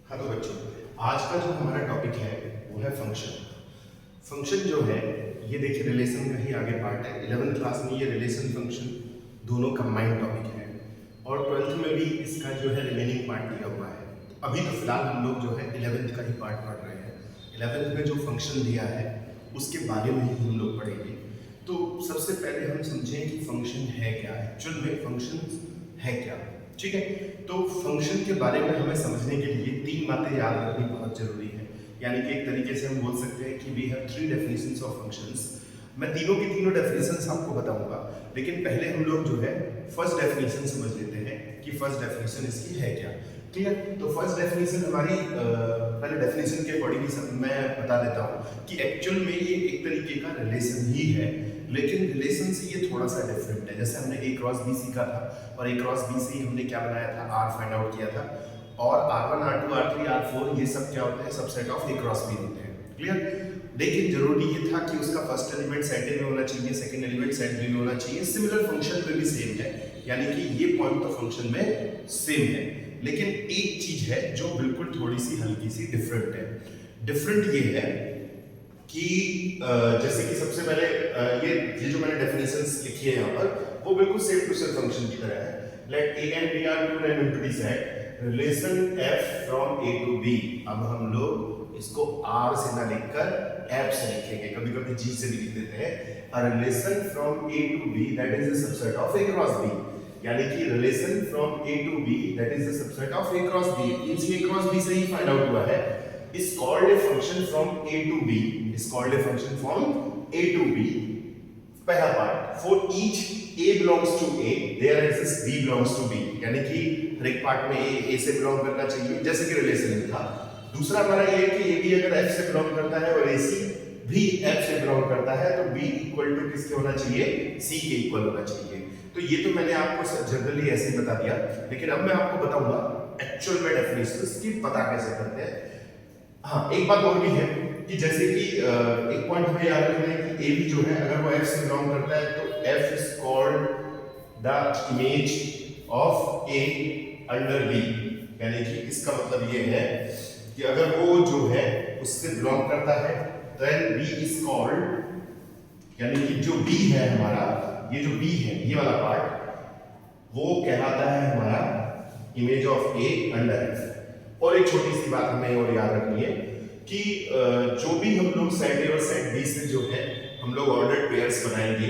हाँ तो बच्चों, आज का जो हमारा टॉपिक है वो है फंक्शन। फंक्शन जो है ये देखिए रिलेशन का ही आगे पार्ट है। 11th क्लास में ये रिलेशन फंक्शन दोनों कंबाइंड टॉपिक है और 12th में भी इसका जो है रिमेनिंग पार्ट दिया हुआ है। अभी तो फिलहाल हम लोग जो है 11th का ही पार्ट पढ़ रहे हैं। 11th में जो फंक्शन दिया है उसके बारे में ही हम लोग पढ़ेंगे। तो सबसे पहले हम समझें कि फंक्शन है क्या, एक्चुअल में फंक्शन है क्या। ठीक है, तो फंक्शन के बारे में हमें समझने के लिए तीन बातें याद रखनी बहुत जरूरी है। यानी कि एक तरीके से हम बोल सकते हैं कि we have three definitions of functions. मैं तीनों की तीनों डेफिनेशंस आपको बताऊंगा, लेकिन पहले हम लोग जो है फर्स्ट डेफिनेशन समझ लेते हैं कि फर्स्ट डेफिनेशन इसकी है क्या। ठीक है, तो फर्स्ट डेफिनेशन हमारी पहले डेफिनेशन के अकॉर्डिंग मैं बता देता हूँ कि एक्चुअल में ये एक तरीके का रिलेशन ही है, लेकिन रिलेशन से ये थोड़ा सा डिफरेंट है। जैसे हमने ए क्रॉस बी सीखा था और ए क्रॉस बी से ही हमने क्या बनाया था, आर फाइंड आउट किया था। और R1, R2, R3, R4 ये सब क्या होते हैं, subset of A cross B होते हैं। क्लियर? लेकिन जरूरी ये था कि उसका फर्स्ट एलिमेंट सेट ए में होना चाहिए, सेकंड एलिमेंट सेट बी में होना चाहिए। सिमिलर फंक्शन में भी सेम है, यानी कि ये पॉइंट तो फंक्शन में सेम है, लेकिन एक चीज है जो बिल्कुल थोड़ी सी हल्की सी डिफरेंट है। डिफरेंट ये है कि जैसे कि सबसे पहले ये जो मैंने डेफिनेशंस लिखी है यहाँ पर वो बिल्कुल सेम टू सेम फंक्शन की तरह है। Let A and B are two elementary set relation F from A to B. अब हम लोग इसको आर से ना लिखकर एफ से लिखेंगे, कभी कभी जी से भी लिख देते हैं। A relation from A to B that is the subset of A cross B, यानी कि relation from A to B that is the subset of A cross B. Means A cross B से ही find out हुआ है। is called a function from A to B, is called a function from A to B. पहला part, for each A belongs to A there exists B belongs to B, यानी कि हर एक part में A से belong करना चाहिए, जैसे कि रिलेशन में था। दूसरा हमारा ये है कि AB अगर F से बिलोंग करता है और AC भी F से बिलोंग करता है तो B इक्वल टू किसके होना चाहिए, C के इक्वल होना चाहिए। तो ये तो मैंने आपको जनरली ऐसे ही बता दिया, लेकिन अब मैं आपको बताऊंगा एक्चुअल में डेफिनेशंस की पता कैसे करते हैं। हाँ, एक बात और भी है कि जैसे कि एक पॉइंट हमें याद रखना है कि ए बी जो है अगर वो एफ से बिलोंग करता है तो F is called the image of A under B, यानी कि इसका मतलब ये है कि अगर वो जो है उससे बिलोंग करता है देन बी इज कॉल्ड, यानी कि जो बी है हमारा, ये जो बी है ये वाला पार्ट वो कहलाता है हमारा image of A under F. और एक छोटी सी बात हमें और याद रखनी है कि जो भी हम लोग सेट ए और सेट बी से जो है हम लोग ऑर्डर्ड पेयर्स बनाएंगे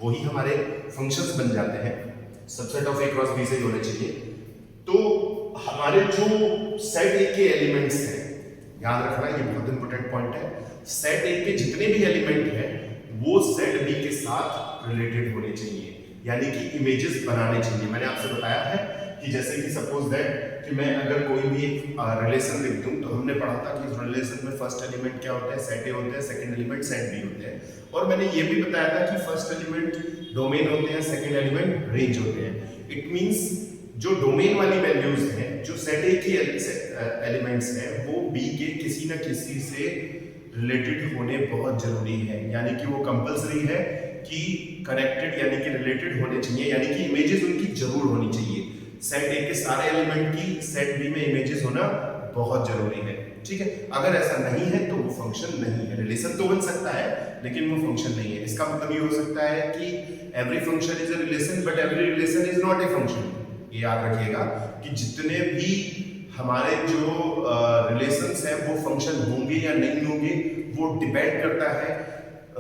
वही हमारे फंक्शंस बन जाते हैं। Subset of A cross B से होने चाहिए। तो हमारे जो सेट ए के एलिमेंट्स हैं, याद रखना ये बहुत इंपॉर्टेंट पॉइंट है, सेट ए के जितने भी एलिमेंट हैं वो सेट बी के साथ रिलेटेड होने चाहिए, यानी कि इमेजेस बनाने चाहिए। मैंने आपसे बताया है कि जैसे कि सपोज दैट कि मैं अगर कोई भी एक रिलेशन लिख दूं तो हमने पढ़ा था कि रिलेशन में फर्स्ट एलिमेंट क्या होता है, सेट ए होते हैं, सेकंड एलिमेंट सेट बी होते हैं। और मैंने ये भी बताया था कि फर्स्ट एलिमेंट डोमेन होते हैं, सेकंड एलिमेंट रेंज होते हैं। इट मींस जो डोमेन वाली वैल्यूज हैं, जो सेट ए की एलिमेंट्स हैं वो बी के किसी ना किसी से रिलेटेड होने बहुत जरूरी है, यानी कि वो कंपलसरी है कि कनेक्टेड यानी कि रिलेटेड होने चाहिए, यानी कि इमेजेस उनकी जरूर होनी चाहिए। सेट ए के सारे एलिमेंट की सेट बी में इमेजेस होना बहुत जरूरी है। ठीक है, अगर ऐसा नहीं है तो वो फंक्शन नहीं है। रिलेशन तो बन सकता है लेकिन वो फंक्शन नहीं है। इसका मतलब ये हो सकता है कि every function is a relation but every relation is not a function. ये याद रखिएगा कि जितने भी हमारे जो रिलेशंस हैं वो फंक्शन होंगे या नहीं होंगे वो डिपेंड करता है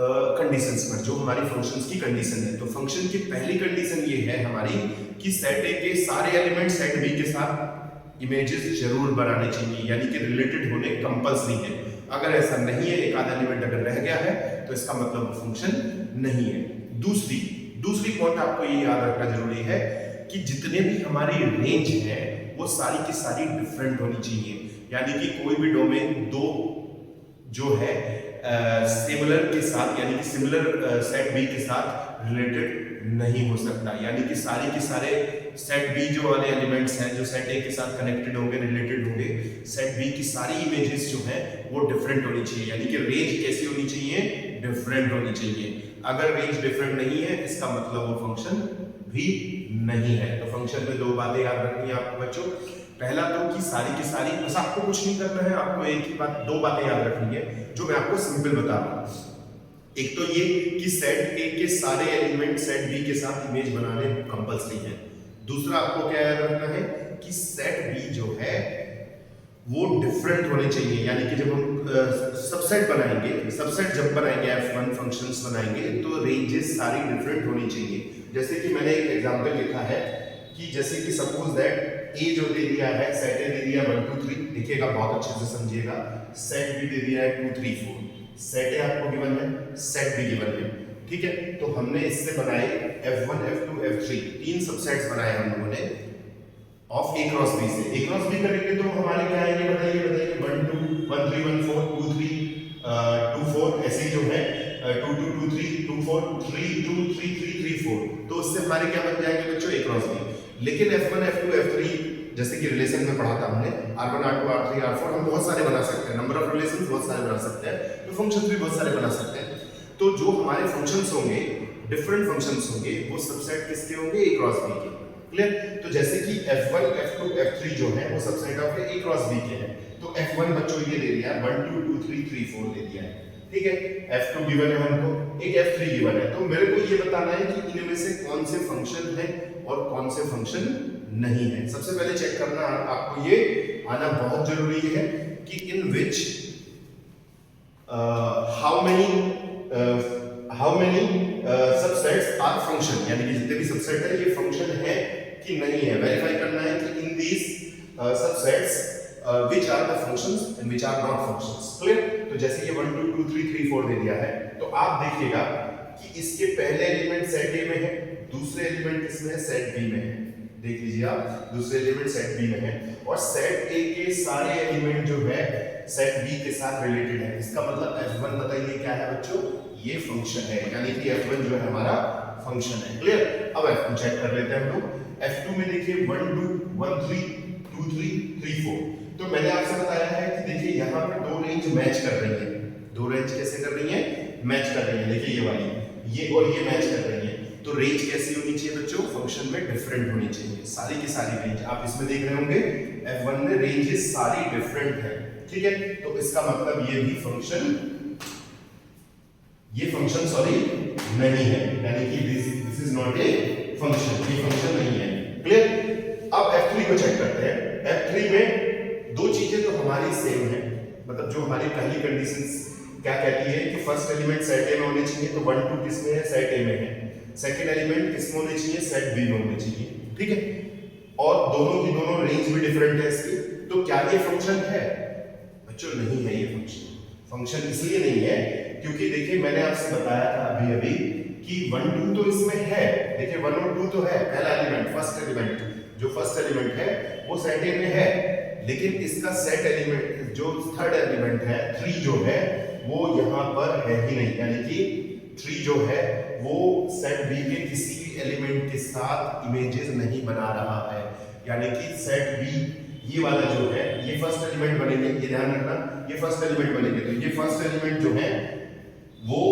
कंडीशंस पर, जो हमारी फंक्शंस की कंडीशन है। तो फंक्शन की पहली कंडीशन ये है हमारी कि सेट ए के सारे एलिमेंट सेट बी के साथ इमेजेस जरूर बनाने चाहिए, यानी कि रिलेटेड होने कंपल्सरी है। अगर ऐसा नहीं है, एक आधा एलिमेंट अगर रह गया है तो इसका मतलब वो फंक्शन नहीं है। दूसरी पॉइंट आपको ये याद रखना जरूरी है कि जितने भी हमारी रेंज है वो सारी की सारी डिफरेंट होनी चाहिए, यानी कि कोई भी डोमेन दो जो है सिमिलर के साथ, यानी कि सिमिलर सेट बी के साथ रिलेटेड नहीं हो सकता, यानी कि सारे के सारे सेट बी जो वाले एलिमेंट्स हैं जो सेट ए के साथ कनेक्टेड होंगे, रिलेटेड होंगे, सेट बी की सारी इमेजेस जो हैं वो डिफरेंट होनी चाहिए, यानी कि रेंज कैसी होनी चाहिए, डिफरेंट होनी चाहिए। अगर रेंज डिफरेंट नहीं है इसका मतलब वो फंक्शन भी नहीं है। तो फंक्शन में दो बातें याद रखनी है आपको बच्चों। पहला तो कि सारी की सारी, बस आपको कुछ नहीं करना है, आपको एक ही बात, दो बातें याद रखनी है जो मैं आपको सिंपल बता रहा हूँ। एक तो ये कि सेट ए के सारे एलिमेंट सेट बी के साथ इमेज बनाने कंपल्सरी है। दूसरा आपको क्या याद रखना है कि सेट बी जो है वो डिफरेंट होने चाहिए, यानी कि जब हम सबसेट बनाएंगे, सबसेट जब बनाएंगे F1 फंक्शंस बनाएंगे तो रेंजेस सारी डिफरेंट होनी चाहिए। जैसे कि मैंने एक एग्जांपल लिखा है कि जैसे कि सपोज दैट ए जो दे दिया है, सेट ए दे दिया 1 2 3, देखिएगा बहुत अच्छे से समझिएगा। सेट बी दे दिया है 2 3 4, सेट ए आपको गिवन है, सेट बी गिवन है, ठीक है। तो हमने इससे बनाए F1 F2 F3, तीन सबसेट्स बनाए हम लोगों ने ऑफ ए क्रॉस बी से। ए क्रॉस बी करेंगे तो हमारे क्या आएंगे, बताइए बताइए, 1 2 1 3 1 4 2 3 2 4, ऐसे जो है 2 2 2 3 2 4 3 2 3 3 3 4, तो उससे हमारे क्या बन जाएंगे बच्चों, ए क्रॉस बी। लेकिन F1 F2 F3 जैसे कि रिलेशन में पढ़ा था हमने, R1 R2 R3 R4 हम बहुत सारे बना सकते हैं, नंबर ऑफ रिलेशंस बहुत सारे बना सकते हैं, तो फंक्शंस भी बहुत सारे बना सकते हैं। तो जो हमारे फंक्शंस होंगे, डिफरेंट फंक्शंस होंगे, वो सबसेट किसके होंगे, ए क्रॉस बी के। क्लियर? तो जैसे कि F1 F2 F3 जो है वो subset of A cross B के हैं। तो F1 बच्चों ये दे दिया है 1 2 2 3 3 4 दे दिया है, ठीक है। F2 गिवन है हमको, एक F3 गिवन है, तो मेरे को ये बताना है कि इनमें से कौन से फंक्शन है और कौन से फंक्शन नहीं है। सबसे पहले चेक करना आपको ये आना बहुत जरूरी है कि in which how many subsets are function, यानी कि जितने भी सबसेट है ये फंक्शन है कि नहीं है। वेरीफाई करना है कि in these subsets which are the functions and which are not functions। Clear? तो जैसे ये 1 2 2 3 3 4 दे दिया है, तो आप देखिएगा कि इसके पहले एलिमेंट सेट ए में है, दूसरे एलिमेंट किसमें है, सेट बी में है। देख लीजिए आप, दूसरे एलिमेंट सेट बी में है और सेट ए के सारे एलिमेंट जो है सेट बी के साथ रिलेटेड है। इसका मतलब F1 बताइए क्या है बच्चों, ये फंक्शन है, यानी कि F1 जो है हमारा फंक्शन है। क्लियर? अब F2 चेक कर लेते हैं हम लोग। F2 में देखिए 1 2 1 3 2 3 3 4, तो मैंने आपसे बताया है कि देखिए यहाँ पे दो रेंज मैच कर रही है। दो रेंज कैसे कर रही है, मैच कर रही है। देखिए ये वाली, ये और ये मैच कर रही है, तो रेंज कैसी होनी चाहिए बच्चों, फंक्शन में डिफरेंट होनी चाहिए। सारी की सारी रेंज आप इसमें देख रहे होंगे, F1 में रेंजेस सारी डिफरेंट है, ठीक है। तो इसका मतलब ये भी फंक्शन, ये फंक्शन सॉरी नहीं है, यानी कि this is not a function, ये फंक्शन नहीं है। क्लियर? अब F3 को चेक करते हैं। F3 में दो चीजें तो हमारी सेम है, मतलब जो हमारी पहली कंडीशंस क्या कहती है कि फर्स्ट एलिमेंट सेट ए में होने चाहिए, तो 1 2 किस में है, सेट ए में है। सेकंड एलिमेंट किस में होने चाहिए, सेट बी में होने चाहिए, ठीक है। और दोनों की दोनों रेंज भी डिफरेंट है इसकी, तो क्या ये फंक्शन है बच्चों, नहीं है ये फंक्शन। फंक्शन इसलिए नहीं है क्योंकि देखिए मैंने आपसे बताया था अभी अभी कि 1 2 तो इसमें है, देखिए 1 और 2 तो है, पहला एलिमेंट फर्स्ट एलिमेंट, जो फर्स्ट एलिमेंट है वो सेट ए में है, लेकिन इसका सेट एलिमेंट जो थर्ड एलिमेंट है 3 जो है वो यहाँ पर है ही नहीं, यानी कि 3 जो है वो सेट बी के किसी भी एलिमेंट के साथ इमेजेस नहीं बना रहा है। यानी कि सेट बी ये वाला जो है ये फर्स्ट एलिमेंट बनेंगे, ये ध्यान रखना, ये फर्स्ट एलिमेंट बनेंगे, तो ये फर्स्ट एलिमेंट जो है वो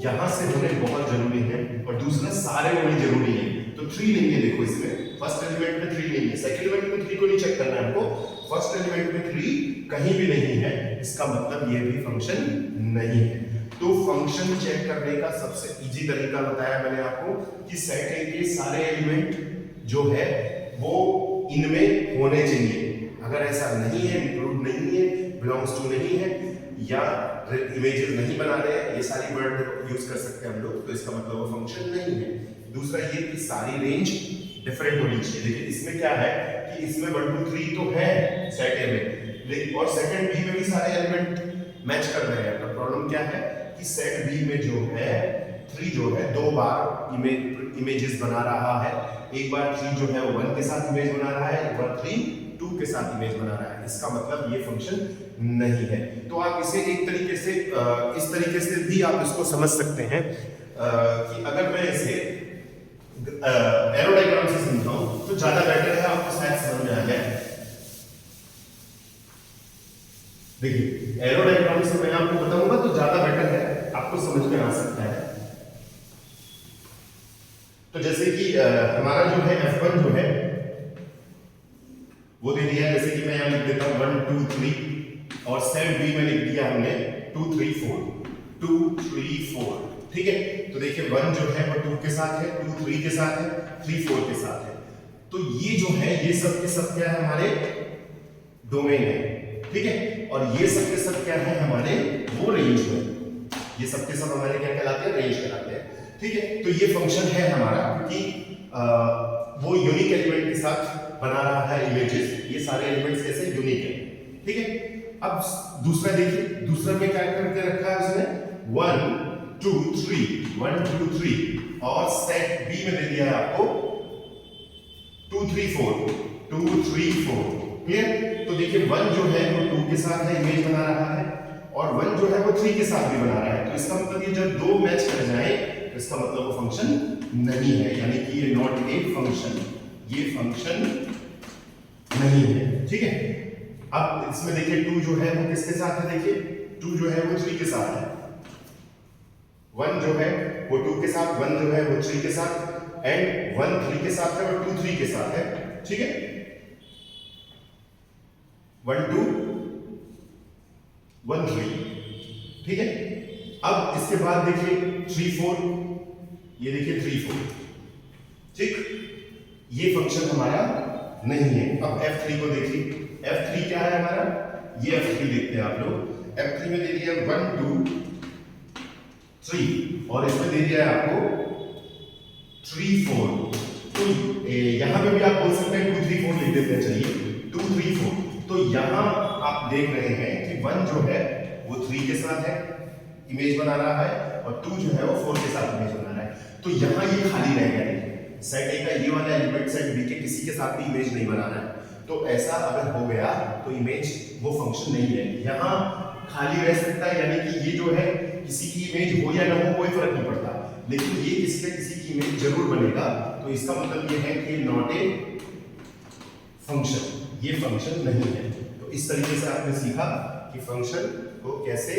यहां से होने बहुत जरूरी है और दूसरा सारे होने जरूरी है। तो 3 नहीं है, देखो इसमें फर्स्ट एलिमेंट में 3 नहीं है, सेकंड एलिमेंट में 3 को नहीं चेक करना है हमको, फर्स्ट एलिमेंट में 3 कहीं भी नहीं है, इसका मतलब ये भी फंक्शन नहीं है। तो फंक्शन चेक करने का सबसे इजी तरीका बताया मैंने आपको कि सेट ए के सारे एलिमेंट जो है वो इनमें होने चाहिए। अगर ऐसा नहीं है, इंक्लूड नहीं है, बिलोंग्स टू नहीं है या इमेजेस नहीं बना रहे हैं, ये सारी वर्ड यूज कर सकते हैं हम लोग, तो इसका मतलब वो फंक्शन नहीं है। दूसरा ये कि सारी रेंज डिफरेंट होनी चाहिए। लेकिन इसमें क्या है कि इसमें 1 2 3 तो है सेट ए में, लेकिन और सेकंड बी में भी सारे एलिमेंट मैच कर रहे हैं। तो प्रॉब्लम क्या है कि सेट बी में जो है 3 जो है दो बार इमेजेस बना रहा है, एक बार 3 जो है वो 1 के साथ इमेज बना रहा है, एक बार 3 2 के साथ इमेज बना रहा है, इसका मतलब ये फंक्शन नहीं है। तो आप इसे एक तरीके से इस तरीके से भी आप इसको समझ सकते हैं कि अगर मैं इसे एरो डायग्राम से समझाऊं तो ज्यादा बेटर है, आपको शायद समझ में आ जाए। देखिए एरो डायग्राम से मैं आपको बताऊंगा तो ज्यादा बेटर है, आपको समझ में आ सकता है। तो जैसे कि हमारा जो है F1 जो है वो दे दिया है, जैसे कि मैं यहाँ लिख देता हूँ 1 2 3 और सेट बी में लिख दिया हमने 2 3 4 2 3 4। ठीक है, तो देखिए 1 जो है वो 2 के साथ है, 2 3 के साथ है, 3 4 के साथ है। तो ये जो है ये सब के सब क्या है हमारे डोमेन है। ठीक है, और ये सब के सब क्या है हमारे वो रेंज है। ये सब के सब हमारे क्या कहलाते हैं, रेंज कहलाते हैं। ठीक है, तो ये फंक्शन है हमारा क्योंकि वो यूनिक एलिमेंट के साथ बना रहा है इमेजेस। ये सारे एलिमेंट्स कैसे यूनिक है। ठीक है, अब दूसरा देखिए, दूसरा में क्या करके रखा है उसने 1 2 3 1 2 3 और सेट बी में दे दिया है आपको 2 3 4 2 3 4। क्लियर, तो देखिए 1 जो है वो 2 के साथ है, इमेज बना रहा है, और 1 जो है वो 3 के साथ भी बना रहा है। तो इसका मतलब ये जब दो मैच कर जाए तो इसका मतलब वो फंक्शन नहीं है, यानी कि ये नॉट ए फंक्शन, ये फंक्शन नहीं है। ठीक है, अब इसमें देखिए 2 जो है वो किसके साथ है, देखिए 2 जो है वो 3 के साथ है, 1 जो है वो 2 के साथ, 1 जो है वो 3 के साथ, एंड 1 3 के साथ है और 2 3 के साथ है। ठीक है, 1 2 1 3। ठीक है, अब इसके बाद देखिए 3 4, ये देखिए 3 4। ठीक, ये फंक्शन हमारा नहीं है। अब F3 को देखिए, F3 क्या है हमारा, ये F3 देखते हैं आप लोग। F3 में दे दिया 1 2 3 और इसमें दे दिया है आपको 3 4। तो यहां पे भी आप बोल सकते हैं 2 3 4 लिख देते हैं, चलिए 2 3 4। तो यहां आप देख रहे हैं कि 1 जो है वो 3 के साथ है, इमेज बना रहा है, और 2 जो है वो 4 के साथ इमेज बना रहा है। तो यहां ये खाली रह गया है, सेट ए का ये वाला एलिमेंट सेट बी के किसी के साथ भी इमेज नहीं बना रहा है। तो ऐसा अगर हो गया तो इमेज वो फंक्शन नहीं है, यहां खाली रह सकता है, यानी कि ये जो है किसी की इमेज हो या ना हो कोई फर्क नहीं पड़ता, लेकिन ये किसी की इमेज जरूर बनेगा। तो इसका मतलब ये है कि नॉट ए फंक्शन, ये फंक्शन नहीं है। तो इस तरीके से आपने सीखा कि फंक्शन को कैसे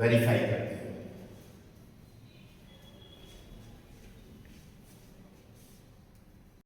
वेरीफाई करते हैं।